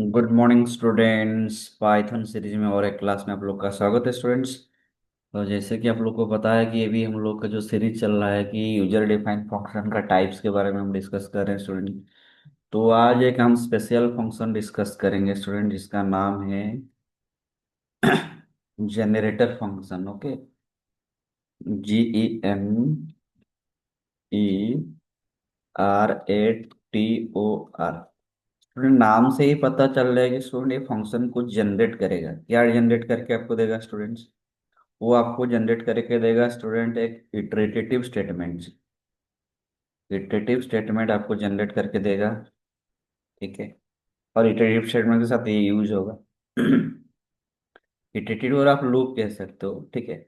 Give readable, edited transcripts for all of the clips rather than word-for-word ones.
Good morning students. Python series में और एक क्लास में आप लोग का स्वागत है स्टूडेंट्स। तो जैसे कि आप लोग को पता है कि ये भी हम लोग का जो सीरीज चल रहा है कि यूजर डिफाइंड फंक्शन का टाइप्स के बारे में हम डिस्कस कर रहे हैं स्टूडेंट। तो आज एक हम स्पेशल फंक्शन डिस्कस करेंगे स्टूडेंट, जिसका नाम है generator function. Okay, GENERATOR। Student नाम से ही पता चल रहा है कि स्टूडेंट ये फंक्शन कुछ जनरेट करेगा। क्या जनरेट करके आपको देगा स्टूडेंट्स? वो आपको जनरेट करके देगा स्टूडेंट एक इटरेटिव स्टेटमेंट। इटरेटिव स्टेटमेंट आपको जनरेट करके देगा। ठीक है, और इटरेटिव स्टेटमेंट के साथ ये यूज होगा। इटरेटिव और आप लूप कह सकते हो। ठीक है,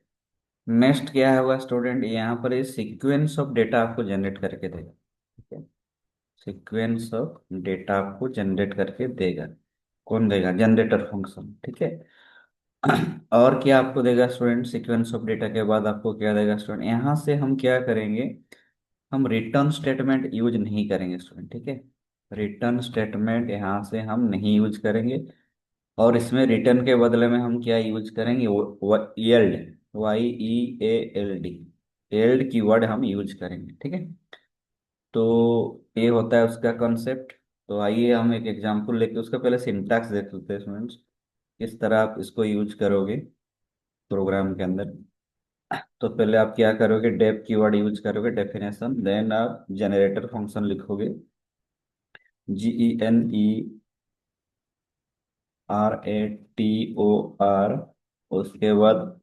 नेक्स्ट क्या होगा स्टूडेंट, यहाँ पर ये सीक्वेंस ऑफ डेटा आपको जनरेट करके देगा। ठीक है, सीक्वेंस ऑफ डेटा आपको जनरेट करके देगा। कौन देगा? Generator function. ठीक है, और क्या आपको देगा स्टूडेंट? सीक्वेंस ऑफ डेटा के बाद आपको क्या देगा स्टूडेंट? यहाँ से हम क्या करेंगे, हम रिटर्न स्टेटमेंट यूज नहीं करेंगे स्टूडेंट। ठीक है, रिटर्न स्टेटमेंट यहाँ से हम नहीं यूज करेंगे। और इसमें रिटर्न के बदले में हम क्या यूज करेंगे? यील्ड, YEALD, यील्ड कीवर्ड हम यूज करेंगे। ठीक है, तो ये होता है उसका कॉन्सेप्ट। तो आइए हम एक एग्जांपल लेके उसका पहले सिंटैक्स देख लेते हैं स्टूडेंट्स, किस तरह आप इसको यूज करोगे प्रोग्राम के अंदर। तो पहले आप क्या करोगे? डेफ कीवर्ड यूज करोगे, डेफिनेशन, देन आप जनरेटर फंक्शन लिखोगे, GENERATOR। उसके बाद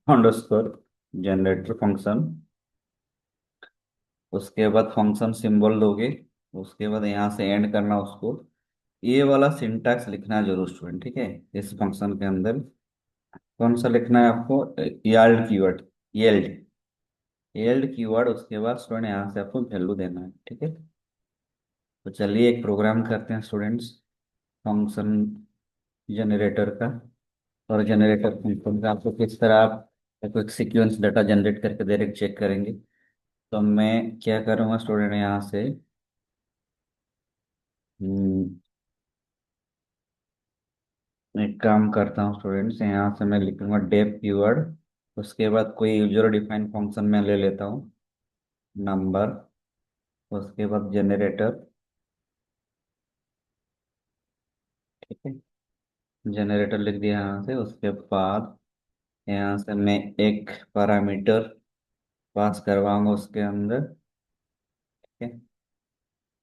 अंडरस्कोर जनरेटर फंक्शन। उसके बाद फंक्शन सिंबल दोगे। उसके बाद यहाँ से एंड करना उसको। ये वाला सिंटैक्स लिखना है जरूर स्टूडेंट। ठीक है, इस फंक्शन के अंदर कौन सा लिखना है आपको? Yield keyword, yield, yield keyword. उसके बाद स्टूडेंट यहाँ से आपको वैल्यू देना है। ठीक है, तो चलिए एक प्रोग्राम करते हैं स्टूडेंट्स, फंक्शन जनरेटर का। और जनरेटर फंक्शन का आपको किस तरह आप एक सीक्वेंस डाटा जनरेट करके डायरेक्ट चेक करेंगे। तो मैं क्या करूँगा स्टूडेंट, यहाँ से हम्म, एक काम करता हूँ स्टूडेंट्स, यहाँ से मैं लिखूंगा डेफ कीवर्ड। उसके बाद कोई यूजर डिफाइंड फंक्शन मैं ले लेता हूँ, नंबर। उसके बाद जनरेटर। ठीक है, जनरेटर लिख दिया यहाँ से। उसके बाद यहाँ से मैं एक पैरामीटर पास करवाऊंगा उसके अंदर। ठीक है, तो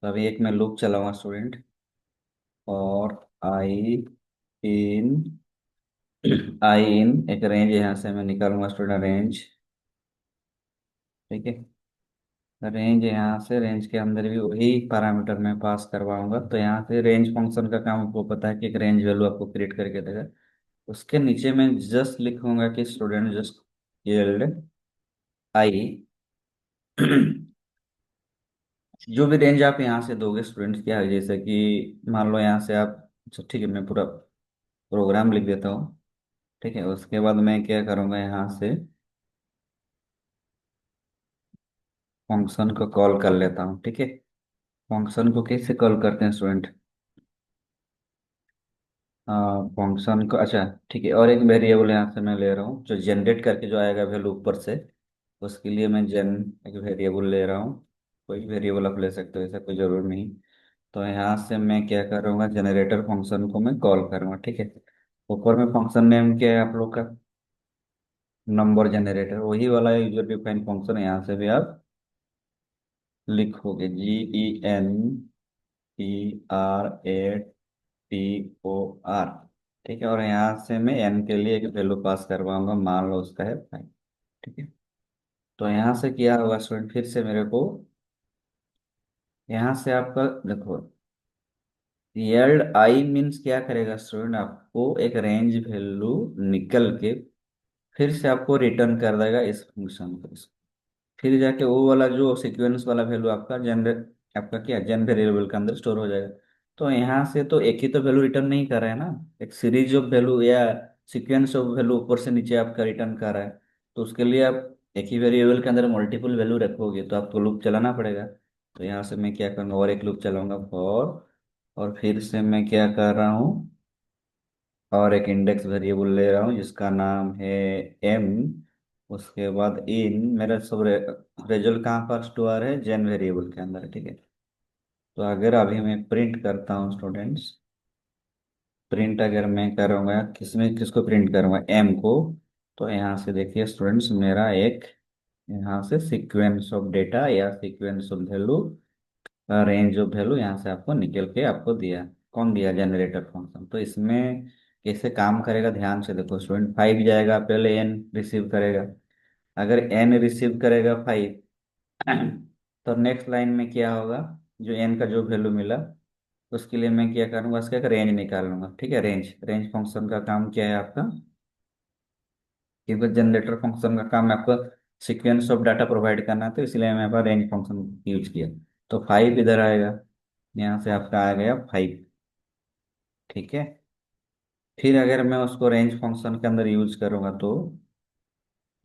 अभी एक मैं लूप चलाऊंगा स्टूडेंट, और आई इन, आई इन एक रेंज यहाँ से मैं निकालूंगा स्टूडेंट, रेंज। ठीक है, रेंज यहाँ से, रेंज के अंदर भी वही पैरामीटर मैं पास करवाऊंगा। तो यहाँ से रेंज फंक्शन का काम आपको पता है कि एक रेंज वैल्यू आपको क्रिएट करके देगा। उसके नीचे मैं जस्ट लिखूंगा कि स्टूडेंट जस्ट यील्ड आई जो भी रेंज आप यहाँ से दोगे स्टूडेंट्स, क्या है जैसे कि मान लो यहाँ से आप, अच्छा ठीक है मैं पूरा प्रोग्राम लिख देता हूँ। ठीक है, उसके बाद मैं क्या करूँगा, यहाँ से फंक्शन को कॉल कर लेता हूँ। ठीक है, फंक्शन को कैसे कॉल करते हैं स्टूडेंट? फंक्शन को, अच्छा ठीक है, और एक वेरिएबल यहाँ से मैं ले रहा हूँ जो जनरेट करके जो आएगा वैल्यू ऊपर से, उसके लिए मैं जन एक वेरिएबल ले रहा हूँ। कोई वेरिएबल आप ले सकते हो, ऐसा कोई जरूर नहीं। तो यहाँ से मैं क्या करूँगा, जनरेटर फंक्शन को मैं कॉल करूँगा। ठीक है, ऊपर में फंक्शन नेम क्या है आप लोग का? नंबर जनरेटर, वही वाला यूजर डिफाइंड फंक्शन है। यहाँ से भी आप लिखोगे GENERATOR। ठीक है, और यहाँ से मैं एन के लिए एक वैल्यू पास करवाऊंगा, मान लो उसका है 5। ठीक है, तो यहाँ से क्या होगा स्टूडेंट, फिर से मेरे को यहाँ से आपका देखो, यील्ड आई मीन्स क्या करेगा स्टूडेंट, आपको एक रेंज वैल्यू निकल के फिर से आपको रिटर्न कर देगा इस फंक्शन को। फिर जाके वो वाला जो सीक्वेंस वाला वैल्यू आपका जनरेट, आपका क्या जन वेरिएबल के अंदर स्टोर हो जाएगा। तो यहाँ से तो एक ही तो वैल्यू रिटर्न नहीं कर रहा है ना, एक सीरीज ऑफ वैल्यू या सीक्वेंस ऑफ वैल्यू ऊपर से नीचे आपका रिटर्न कर रहा है। तो उसके लिए आप एक ही वेरिएबल के अंदर मल्टीपल वैल्यू रखोगे तो आपको लूप चलाना पड़ेगा। तो यहाँ से मैं क्या करूँगा, और एक लूप चलाऊंगा, फॉर और फिर से मैं क्या कर रहा हूँ, और एक इंडेक्स वेरिएबल ले रहा हूँ जिसका नाम है एम। उसके बाद इन मेरा सब रिजल्ट कहाँ पर स्टोर है, जेन वेरिएबल के अंदर, ठीक है। तो अगर अभी मैं प्रिंट करता हूँ स्टूडेंट्स, प्रिंट अगर मैं करूँगा किसमें, किसको प्रिंट करूँगा, एम को। तो यहाँ से देखिए स्टूडेंट्स, मेरा एक यहाँ से सीक्वेंस ऑफ डेटा या sequence of value, range of value यहाँ से आपको निकल के आपको दिया। कौन दिया, जनरेटर फंक्शन। तो इसमें कैसे काम करेगा, ध्यान से देखो स्टूडेंट। 5 जाएगा, पहले एन रिसीव करेगा। अगर एन रिसीव करेगा 5, तो नेक्स्ट लाइन में क्या होगा, जो एन का जो वैल्यू मिला उसके लिए मैं क्या करूंगा, उसका एक रेंज निकालूंगा, ठीक है। रेंज रेंज फंक्शन का काम क्या है आपका, क्योंकि जनरेटर फंक्शन का काम है आपको सीक्वेंस ऑफ डाटा प्रोवाइड करना है, तो इसलिए मैं यहाँ रेंज फंक्शन यूज किया। तो 5 इधर आएगा, यहाँ से आपका आ गया 5, ठीक है। फिर अगर मैं उसको रेंज फंक्शन के अंदर यूज करूंगा तो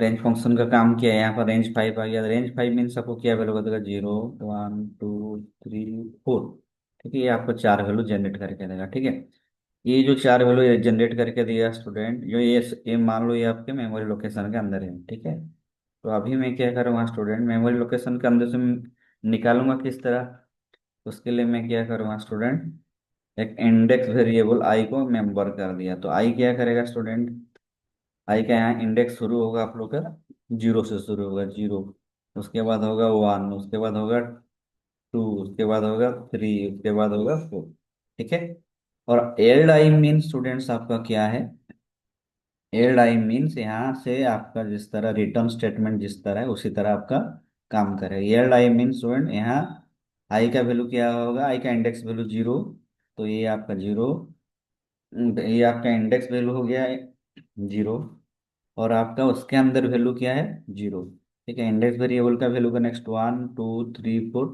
रेंज फंक्शन का काम क्या है, यहाँ पर रेंज 5 आ गया। रेंज 5 मीन्स आपको क्या वैल्यू बताएगा, 0 1 2 3 4, ठीक है। ये आपको 4 वैल्यू जनरेट करके देगा, ठीक है। ये जो 4 वैल्यू जनरेट करके दिया स्टूडेंट, जो ये मान लो ये आपके मेमोरी लोकेशन के अंदर है, ठीक है। तो अभी मैं क्या करूँगा स्टूडेंट, मेमोरी लोकेशन के अंदर से निकालूंगा किस तरह। उसके लिए मैं क्या करूँगा स्टूडेंट, एक इंडेक्स वेरिएबल आई को मेंबर कर दिया। तो आई क्या करेगा स्टूडेंट, आई का यहाँ इंडेक्स शुरू होगा आप लोग का, 0 से शुरू होगा, 0। उसके बाद होगा 1, उसके बाद होगा 2, उसके बाद होगा 3, उसके बाद होगा 4, ठीक है। और एल्ड आई मीन स्टूडेंट्स आपका क्या है, एल्ड आई मीन्स यहाँ से आपका जिस तरह रिटर्न स्टेटमेंट जिस तरह है उसी तरह आपका काम करे। एल्ड आई मीन स्टूडेंट यहाँ आई का वैल्यू क्या होगा, आई का इंडेक्स वैल्यू 0, तो ये आपका 0, ये आपका इंडेक्स वैल्यू हो गया 0, और आपका उसके अंदर वैल्यू क्या है, 0, ठीक है। इंडेक्स वेरिएबल का वैल्यू का नेक्स्ट 1 2 3 4,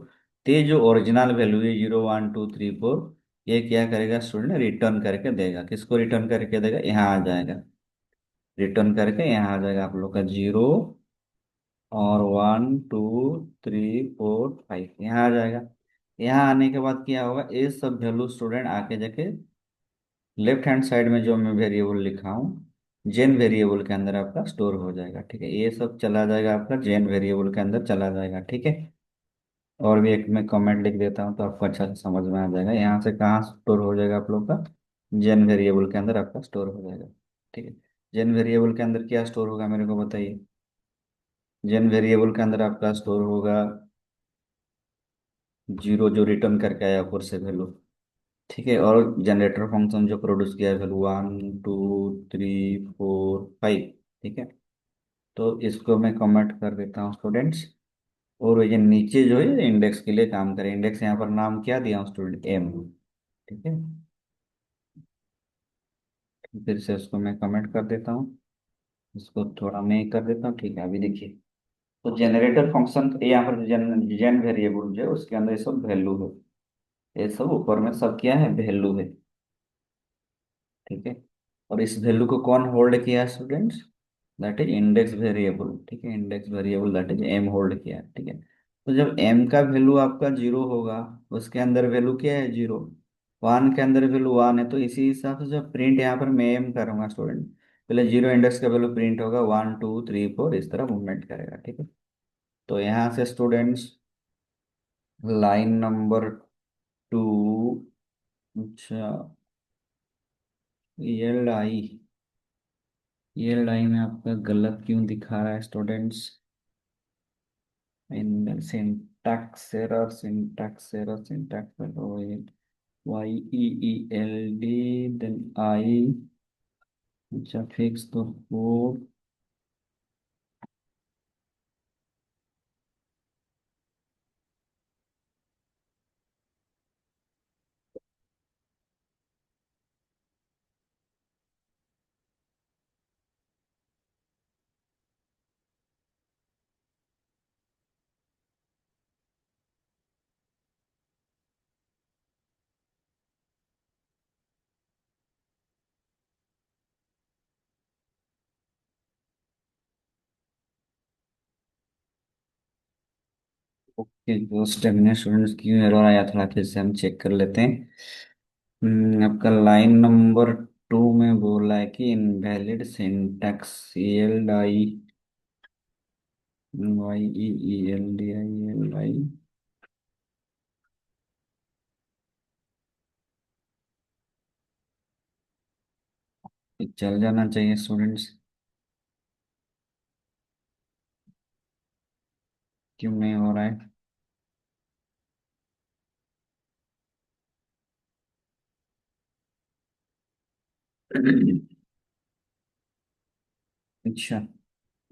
तो ये जो ओरिजिनल वैल्यू है 0 1 2 3 4, ये क्या करेगा स्टूडेंट, रिटर्न करके देगा। किसको रिटर्न करके देगा, यहाँ आ जाएगा, रिटर्न करके यहाँ आ जाएगा आप लोग का 0 और 1 2 3 4 5, यहाँ आ जाएगा। यहाँ आने के बाद क्या होगा, ये सब वैल्यू स्टूडेंट आके जाके लेफ्ट हैंड साइड में जो मैं वेरिएबल लिखा हूँ, जेन वेरिएबल के अंदर आपका स्टोर हो जाएगा, ठीक है। ये सब चला जाएगा आपका जेन वेरिएबल के अंदर चला जाएगा, ठीक है। और भी एक मैं कमेंट लिख देता हूँ तो आपको अच्छा से समझ में आ जाएगा। यहाँ से कहाँ स्टोर हो जाएगा आप लोग का, जेन वेरिएबल के अंदर आपका स्टोर हो जाएगा, ठीक है। जेन वेरिएबल के अंदर क्या स्टोर होगा मेरे को बताइए। जेन वेरिएबल के अंदर आपका स्टोर होगा 0, जो रिटर्न करके आया ऊपर से वैल्यू, ठीक है। और जनरेटर फंक्शन जो प्रोड्यूस किया है वैल्यू 1 2 3 4 5, ठीक है। तो इसको मैं कमेंट कर देता हूँ स्टूडेंट्स। और ये नीचे जो है इंडेक्स के लिए काम करें, इंडेक्स यहाँ पर नाम क्या दिया हूँ स्टूडेंट, एम, ठीक है। फिर से उसको मैं कमेंट कर देता हूँ, इसको थोड़ा मैं कर देता हूँ, ठीक है। अभी देखिए, तो जनरेटर फंक्शन यहाँ पर जेन वेरिएबल जो है उसके अंदर ये सब वैल्यू है, ये सब ऊपर में सब क्या है, वैल्यू है, ठीक है। और इस वैल्यू को कौन होल्ड किया है students, that is index variable, ठीक है। Index variable that is M hold किया है, ठीक है। तो जब एम का वैल्यू आपका 0 होगा, उसके अंदर वैल्यू क्या है, 0, 1 के अंदर वैल्यू 1 है, तो इसी हिसाब से जब प्रिंट यहाँ पर मैं एम करूँगा स्टूडेंट, पहले 0 इंडेक्स का वैल्यू प्रिंट होगा, 1 2 3 4 इस तरह मूवमेंट करेगा, ठीक है। तो यहाँ से स्टूडेंट्स लाइन नंबर 2, अच्छा, ये लाई, ये लाइन में आपका गलत क्यों दिखा रहा है students, in syntax error, syntax error, syntax error, YEELD, then I, अच्छा fix the code, ओके, तो स्टेमिना स्टूडेंट्स क्यों एरर आया, थोड़ा फिर से हम चेक कर लेते हैं। आपका लाइन नंबर 2 में बोला है कि invalid syntax, L I Y E E L D I L I, चल जाना चाहिए स्टूडेंट्स। क्यों नहीं हो रहा है? अच्छा,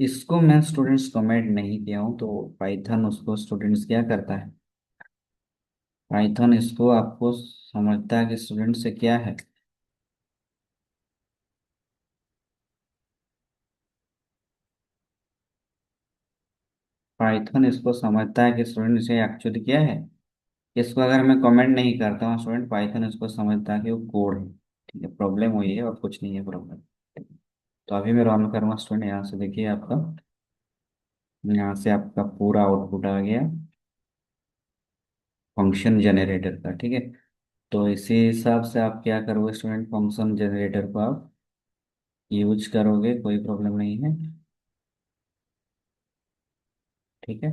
इसको मैं स्टूडेंट्स कमेंट नहीं किया हूँ, तो पाइथन उसको स्टूडेंट्स क्या करता है, पाइथन इसको आपको समझता है कि स्टूडेंट से क्या है, पाइथन इसको समझता है कि स्टूडेंट से एक्चुअली क्या है। इसको अगर मैं कमेंट नहीं करता हूँ स्टूडेंट, पाइथन इसको समझता है कि वो कोड है। ठीक है, प्रॉब्लम हुई है और कुछ नहीं है प्रॉब्लम। तो अभी मैं रन करूँगा स्टूडेंट, यहाँ से देखिए आपका, यहाँ से आपका पूरा आउटपुट आ गया फंक्शन जनरेटर का। ठीक है, तो इसी हिसाब से आप क्या करोगे स्टूडेंट, फंक्शन जनरेटर को आप यूज करोगे, कोई प्रॉब्लम नहीं है। ठीक है,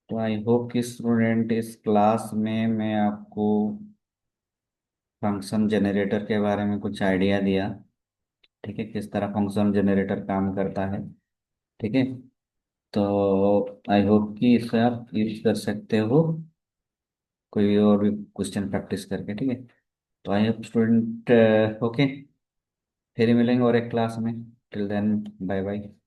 तो आई होप कि स्टूडेंट इस क्लास में मैं आपको फंक्शन जनरेटर के बारे में कुछ आइडिया दिया। ठीक है, किस तरह फंक्शन जनरेटर काम करता है। ठीक है, तो आई होप कि इसे आप यूज कर सकते हो कोई और भी क्वेश्चन प्रैक्टिस करके। ठीक है, तो आई होप स्टूडेंट, ओके, फिर मिलेंगे और एक क्लास में। Till then, bye bye.